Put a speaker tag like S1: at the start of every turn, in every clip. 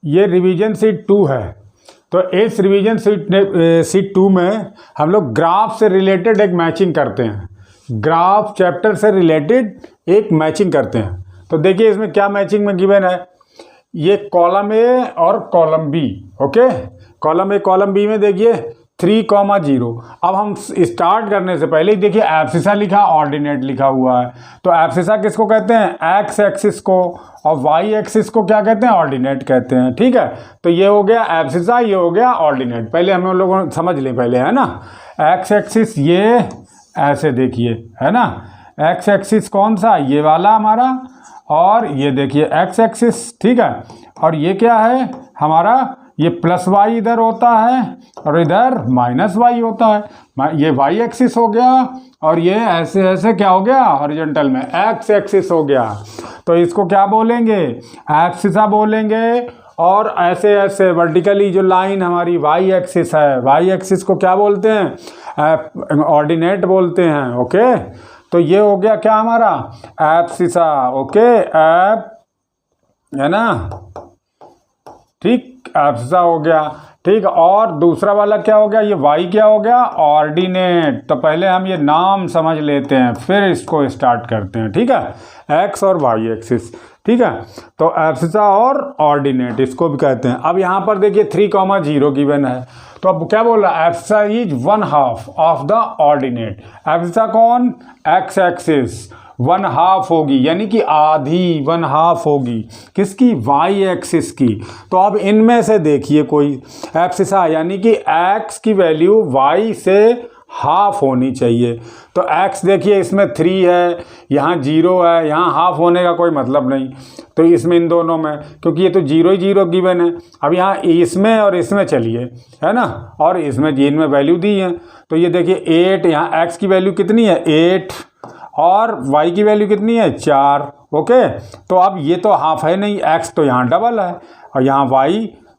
S1: ये revision seat 2 है। तो इस रिवीजन सीट 2 में हम लोग ग्राफ से रिलेटेड एक मैचिंग करते हैं, ग्राफ चैप्टर से रिलेटेड एक मैचिंग करते हैं। तो देखिए इसमें क्या मैचिंग में गिवन है, ये कॉलम ए और column B. Okay, column A column B में देखिए 3,0। अब हम स्टार्ट करने से पहले ही देखिए एब्सिसा लिखा, ऑर्डिनेट लिखा हुआ है। तो एब्सिसा किसको कहते हैं, एक्स एक्सिस को, और वाई एक्सिस को क्या कहते हैं, ऑर्डिनेट कहते हैं। ठीक है, तो ये हो गया एब्सिसा, ये हो गया ऑर्डिनेट। पहले हम लोग समझ लें पहले, है ना। एक्स एक्सिस ये ऐसे देखिए, है ना, एक्स एक्सिस कौन सा, ये वाला हमारा, और ये देखिए एक्स एक्सिस। ठीक है, और ये क्या है हमारा, ये प्लस वाई इधर होता है और इधर माइनस वाई होता है। ये वाई एक्सिस हो गया, और ये ऐसे ऐसे क्या हो गया, हॉरिजॉन्टल में एक्स एक्सिस हो गया। तो इसको क्या बोलेंगे, एब्सिसा बोलेंगे। और ऐसे ऐसे वर्टिकली जो लाइन हमारी वाई एक्सिस है, वाई एक्सिस को क्या बोलते हैं, ऑर्डिनेट बोलते हैं। ओके, तो ये हो गया क्या हमारा, एब्सिसा। ओके, एब, है ना, ठीक, एब्सिसा हो गया। ठीक, और दूसरा वाला क्या हो गया, ये वाई क्या हो गया, ऑर्डिनेट। तो पहले हम ये नाम समझ लेते हैं, फिर इसको स्टार्ट करते हैं। ठीक है, एक्स और वाई एक्सिस। ठीक है, तो एब्सिसा और ऑर्डिनेट इसको भी कहते हैं। अब यहाँ पर देखिए 3,0 गिवन है, तो अब क्या बोल रहा है, abscissa is 1/2 of the ordinate. Abscissa कौन, एक्स एक्सिस 1/2 होगी, यानी कि आधी 1/2 होगी किसकी, वाई एक्सिस की। तो अब इनमें से देखिए कोई एब्सिसा, यानी कि एक्स की वैल्यू वाई से हाफ होनी चाहिए। तो एक्स देखिए इसमें 3 है, यहाँ 0 है, यहाँ हाफ होने का कोई मतलब नहीं। तो इसमें इन दोनों में, क्योंकि ये तो 0 ही 0 गिवन है। अब यहाँ इसमें और इसमें चलिए, है ना, और इसमें इनमें वैल्यू दी है। तो ये देखिए 8, यहाँ एक्स की वैल्यू कितनी है 8, और y की वैल्यू कितनी है 4। ओके, तो अब ये तो हाफ है नहीं, x तो यहाँ डबल है, और यहाँ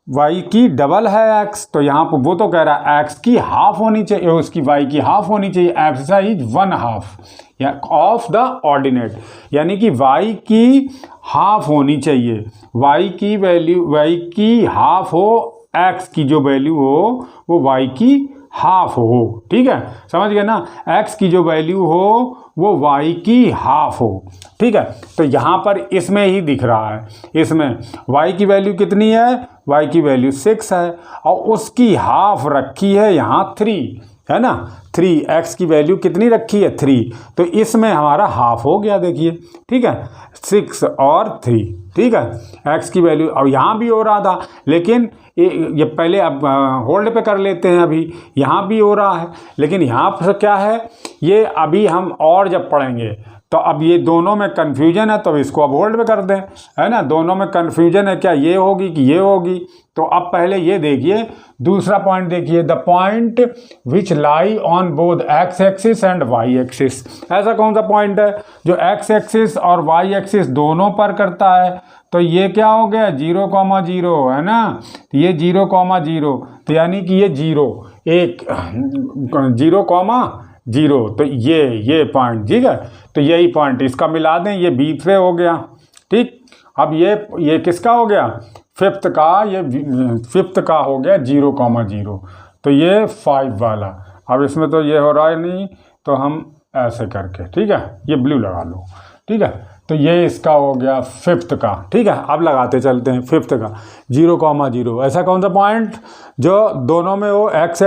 S1: y की डबल है x। तो यहाँ पर वो तो कह रहा है x की हाफ होनी चाहिए, उसकी y की हाफ होनी चाहिए। Abscissa is 1/2 of the ordinate, यानी कि y की हाफ होनी चाहिए। y की वैल्यू, y की हाफ हो, x की जो वैल्यू हो वो y की हाफ हो। ठीक है, समझ गए ना, x की जो वैल्यू हो वो y की हाफ हो। ठीक है, तो यहाँ पर इसमें ही दिख रहा है, इसमें y की वैल्यू कितनी है, y की वैल्यू 6 है, और उसकी हाफ रखी है यहाँ 3, है ना, 3, x की वैल्यू कितनी रखी है 3, तो इसमें हमारा हाफ हो गया देखिए। ठीक है, 6 और 3। ठीक है, x की वैल्यू, और यहाँ भी हो रहा था, लेकिन ये पहले अब होल्ड पे कर लेते हैं, अभी यहाँ भी हो रहा है, लेकिन यहाँ पर क्या है, ये अभी हम और जब पढ़ेंगे तो अब ये दोनों में कन्फ्यूजन है, तो इसको अब होल्ड पे कर दें, है ना। दोनों में कन्फ्यूजन है, क्या ये होगी कि ये होगी। तो अब पहले ये देखिए, दूसरा पॉइंट देखिए, the point which lie on both X axis and Y axis. ऐसा कौन सा पॉइंट है जो एक्स एक्सिस और वाई एक्सिस दोनों पर करता है। तो ये क्या हो गया 0,0, है ना, ये 0,0, तो यानी कि ये 0 1 0,0, तो ये पॉइंट। ठीक है, तो यही पॉइंट इसका मिला दें, ये बी पे हो गया। ठीक, अब ये किसका हो गया, फिफ्थ का, ये फिफ्थ का हो गया 0,0, तो ये 5 वाला। अब इसमें तो ये हो रहा है नहीं, तो हम ऐसे करके, ठीक है, ये ब्लू लगा लो। ठीक है, तो ये इसका हो गया फिफ्थ का। ठीक है, अब लगाते चलते हैं फिफ्थ का 0,0। ऐसा कौन सा पॉइंट जो दोनों में हो, एक्स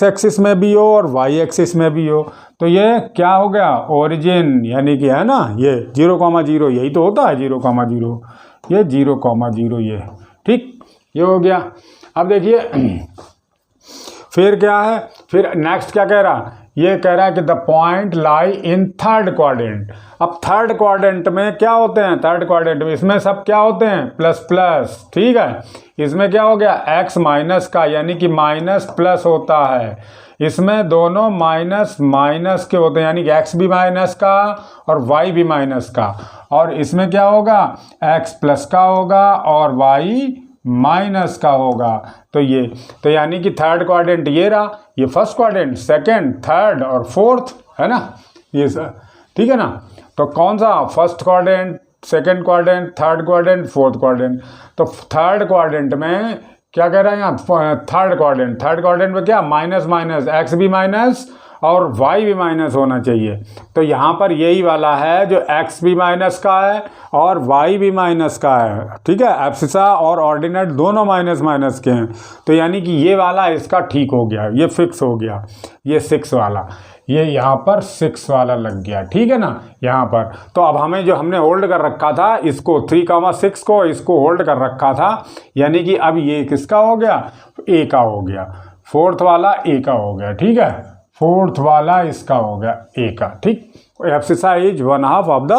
S1: एक्सिस में भी हो और वाई एक्सिस में भी हो। तो ये क्या हो गया, ओरिजिन, यानी कि, है ना, ये 0,0, यही तो होता है 0,0, ये 0,0 ये। ठीक, ये हो गया। अब देखिए फिर क्या है, फिर नेक्स्ट क्या कह रहा, ये कह रहा है कि the point lie in third quadrant. अब थर्ड क्वाड्रेंट में क्या होते हैं, थर्ड क्वाड्रेंट में इसमें सब क्या होते हैं, प्लस प्लस। ठीक है, इसमें क्या हो गया, एक्स माइनस का, यानी कि माइनस प्लस होता है। इसमें दोनों माइनस माइनस के होते हैं, यानी कि एक्स भी माइनस का और वाई भी माइनस का। और इसमें क्या होगा, एक्स प्लस का होगा और वाई माइनस का होगा। तो ये, तो यानी कि थर्ड क्वाड्रेंट ये रहा, ये फर्स्ट क्वाड्रेंट, सेकंड, थर्ड और फोर्थ, है ना, ये सर। ठीक है ना, तो कौन सा, first quadrant, second quadrant, third quadrant, fourth quadrant. तो थर्ड क्वाड्रेंट में क्या कह रहा है यहाँ, थर्ड क्वाड्रेंट में क्या, माइनस माइनस, एक्स भी माइनस और वाई भी माइनस होना चाहिए। तो यहाँ पर यही वाला है जो एक्स भी माइनस का है और वाई भी माइनस का है, ठीक है। एब्सिसा और ऑर्डिनेट दोनों माइनस माइनस के हैं। तो यानी कि ये वाला इसका ठीक हो गया, ये फिक्स हो गया, ये 6 वाला, ये यहाँ पर 6 वाला लग गया, ठीक है ना यहाँ पर। तो अब हमें जो हमने होल्ड कर रखा था इसको 3,6 को, इसको होल्ड कर रखा था, यानी कि अब ये किसका हो गया, ए का हो गया, फोर्थ वाला ए का हो गया, ठीक है, फोर्थ वाला इसका हो गया ए का, ठीक। Abscissa is 1/2 of the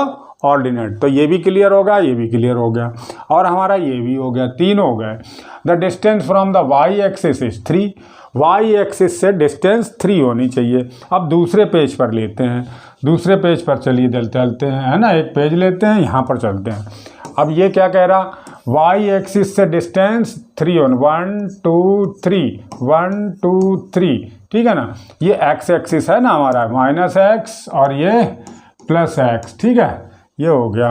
S1: ordinate. तो ये भी क्लियर होगा, ये भी क्लियर हो गया और हमारा ये भी हो गया, 3 हो गए। The distance from the Y axis is 3, Y axis से डिस्टेंस 3 होनी चाहिए। अब दूसरे पेज पर लेते हैं, दूसरे पेज पर चलिए चलते हैं, है ना, एक पेज लेते हैं, यहाँ पर चलते हैं। अब ये क्या कह रहा, वाई एक्सिस से डिस्टेंस 3 1 2 3 1 2 3, ठीक है ना। ये एक्स एक्सिस है ना हमारा, माइनस एक्स और ये प्लस एक्स, ठीक है, ये हो गया।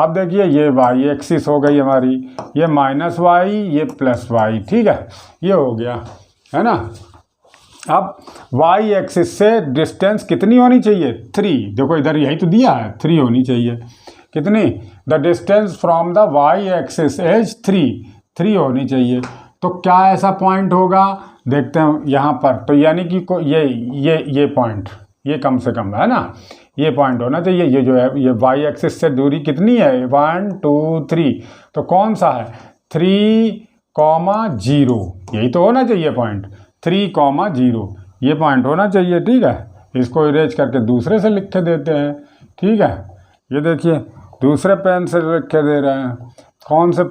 S1: अब देखिए ये वाई एक्सिस हो गई हमारी, ये माइनस वाई, ये प्लस वाई, ठीक है, ये हो गया, है ना। अब वाई एक्सिस से डिस्टेंस कितनी होनी चाहिए, 3, देखो इधर यही तो दिया है, 3 होनी चाहिए। कितनी, the distance from the Y axis is 3 होनी चाहिए। तो क्या ऐसा पॉइंट होगा, देखते हैं यहाँ पर। तो यानी कि ये पॉइंट, ये कम से कम है ना, ये पॉइंट होना चाहिए। ये जो है ये वाई एक्सिस से दूरी कितनी है, 1 2 3, तो कौन सा है, 3,0, यही तो होना चाहिए पॉइंट, 3,0, ये पॉइंट होना चाहिए, ठीक है। इसको इरेज करके दूसरे से लिख के देते हैं, ठीक है। ये देखिए दूसरे पेन से लिख के दे रहे हैं, कौन से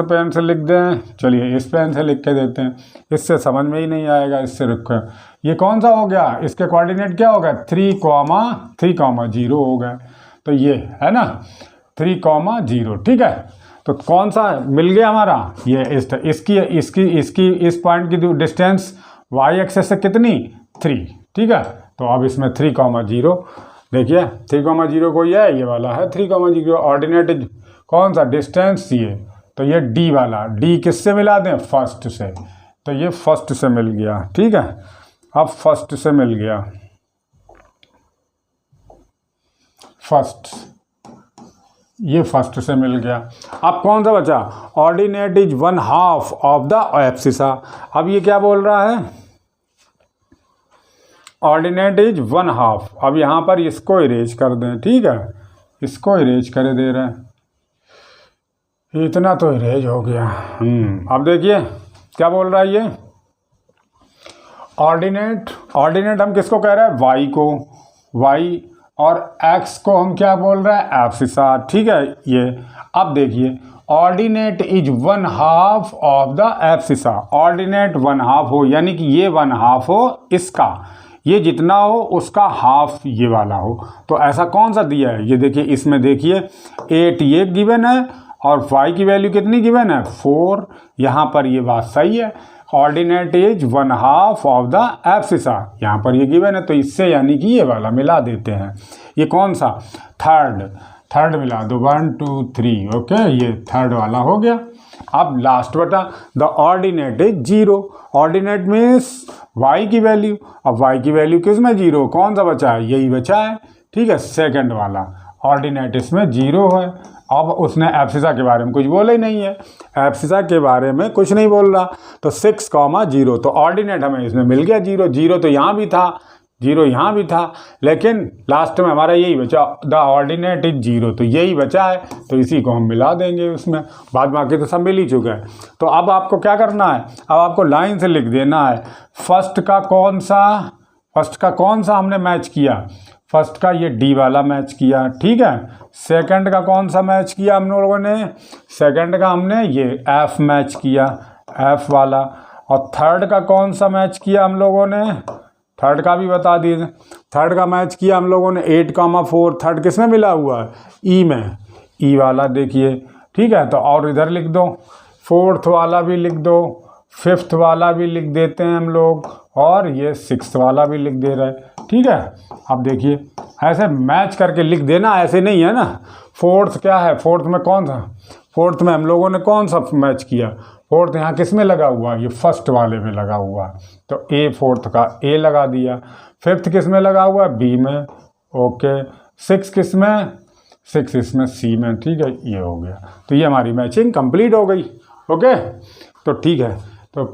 S1: पेन से लिख दें, चलिए इस पेन से लिख के देते हैं, इससे समझ में ही नहीं आएगा, इससे लिखो। ये कौन सा हो गया, इसके कोऑर्डिनेट क्या हो गया, 3,0 हो गए। तो ये है ना 3,0, ठीक है। तो कौन सा मिल गया हमारा, ये इसकी इस पॉइंट की डिस्टेंस वाई एक्सिस से कितनी, 3, ठीक है। तो अब इसमें 3,0, देखिए 3,0 कोई है, ये वाला है 3,0, ऑर्डिनेट कौन सा, डिस्टेंस ये, तो ये डी वाला, डी किससे मिला दें, फर्स्ट से, तो ये फर्स्ट से मिल गया, ठीक है। अब फर्स्ट से मिल गया, ये फर्स्ट से मिल गया। अब कौन सा बचा, ordinate is 1/2 of the abscissa. अब ये क्या बोल रहा है, ऑर्डिनेट इज 1/2। अब यहाँ पर इसको इरेज कर दें, ठीक है, इसको इरेज कर दे रहे हैं, इतना तो इरेज हो गया। अब देखिए क्या बोल रहा है ये, ऑर्डिनेट हम किसको कह रहे हैं, वाई को, वाई, और एक्स को हम क्या बोल रहे हैं, एब्सिसा, ठीक है। ये अब देखिए ordinate is 1/2 of the abscissa, ordinate 1/2 हो, यानी कि ये 1/2 हो इसका, ये जितना हो उसका हाफ ये वाला हो। तो ऐसा कौन सा दिया है, ये देखिए, इसमें देखिए 8 ये गिवन है और y की वैल्यू कितनी गिवन है, 4। यहाँ पर ये बात सही है, ordinate is 1/2 of the abscissa, यहाँ पर ये गिवन है, तो इससे यानी कि ये वाला मिला देते हैं। ये कौन सा, थर्ड मिला दो, 1 2 3, ओके, ये थर्ड वाला हो गया। अब लास्ट बटा, the ordinate is 0, ordinate means y की वैल्यू, अब y की वैल्यू किस में 0, कौन सा बचा है, यही बचा है, ठीक है, सेकंड वाला, ऑर्डिनेट इसमें 0 है। अब उसने एब्सिसा के बारे में कुछ बोला ही नहीं है, एब्सिसा के बारे में कुछ नहीं बोल रहा, तो 6,0, तो ऑर्डिनेट हमें इसमें मिल गया 0 तो यहाँ भी था, 0 यहाँ भी था, लेकिन लास्ट में हमारा यही बचा, द ऑर्डिनेट इज 0, तो यही बचा है, तो इसी को हम मिला देंगे उसमें, बाद बाकी तो सब मिल ही चुका है। तो अब आपको क्या करना है, अब आपको लाइन से लिख देना है, फर्स्ट का कौन सा हमने मैच किया, फर्स्ट का ये डी वाला मैच किया, ठीक है। सेकंड का कौन सा मैच किया हम लोगों ने, सेकंड का हमने ये एफ मैच किया, एफ वाला, और थर्ड का कौन सा मैच किया हम लोगों ने, थर्ड का भी बता दीजिए, थर्ड का मैच किया हम लोगों ने 8,4, थर्ड किस में मिला हुआ है, ई में, ई वाला देखिए, ठीक है। तो और इधर लिख दो, फोर्थ वाला भी लिख दो, फिफ्थ वाला भी लिख देते हैं हम लोग, और ये 6th वाला भी लिख दे रहा है। ठीक है, अब देखिए ऐसे मैच करके लिख देना, ऐसे नहीं है ना। 4th क्या है, 4th में कौन सा, 4th में हम लोगों ने कौन सा मैच किया, 4th यहाँ किस में लगा हुआ, ये फर्स्ट वाले में लगा हुआ, तो ए 4th का ए लगा दिया। 5th किस में लगा हुआ, बी में, ओके। 6 किस में, 6 इसमें सी में। ठीक है, ये हो गया, तो ये हमारी मैचिंग कंप्लीट हो गई। ओके, तो ठीक है, तो